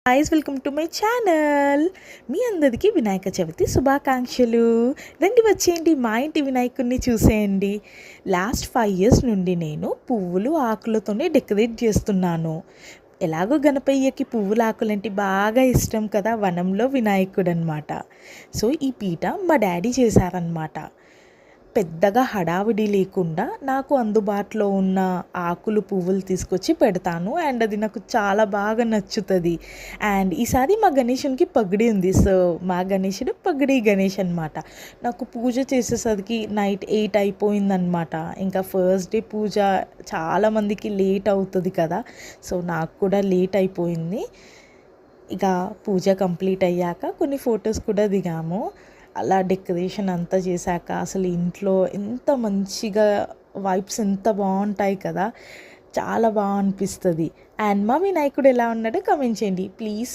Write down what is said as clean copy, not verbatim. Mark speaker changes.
Speaker 1: Guys welcome to my channel. మీ అందరికీ వినాయక చవితి శుభాకాంక్షలు. రండి వచ్చేయండి మా ఇంటి వినాయకుడిని చూసేయండి. లాస్ట్ 5 ఇయర్స్ నుండి నేను పువ్వులు ఆకులతోనే డెకరేట్ చేస్తున్నాను. ఎలాగో గణపయ్యకి పువ్వుల ఆకులంటే బాగా ఇష్టం కదా, వనంలో వినాయకుడు అనమాట. సో ఈ పీట మా డాడీ చేశారనమాట. పెద్దగా హడావిడి లేకుండా నాకు అందుబాటులో ఉన్న ఆకులు పువ్వులు తీసుకొచ్చి పెడతాను, అండ్ అది నాకు చాలా బాగా నచ్చుతుంది. అండ్ ఈసారి మా గణేషునికి పగిడి ఉంది. సో మా గణేషుడు పగిడి గణేష్ అనమాట. నాకు పూజ చేసేసరికి నైట్ 8 అయిపోయిందనమాట. ఇంకా ఫస్ట్ డే పూజ చాలామందికి లేట్ అవుతుంది కదా, సో నాకు కూడా లేట్ అయిపోయింది. ఇక పూజ కంప్లీట్ అయ్యాక కొన్ని ఫొటోస్ కూడా దిగాము. అలా డెకరేషన్ అంతా చేశాక అసలు ఇంట్లో ఎంత మంచిగా వైబ్స్ ఎంత బాగుంటాయి కదా, చాలా బాగా అనిపిస్తుంది. అండ్ మా వినాయకుడు ఎలా ఉన్నాడో కామెంట్ చేయండి ప్లీజ్.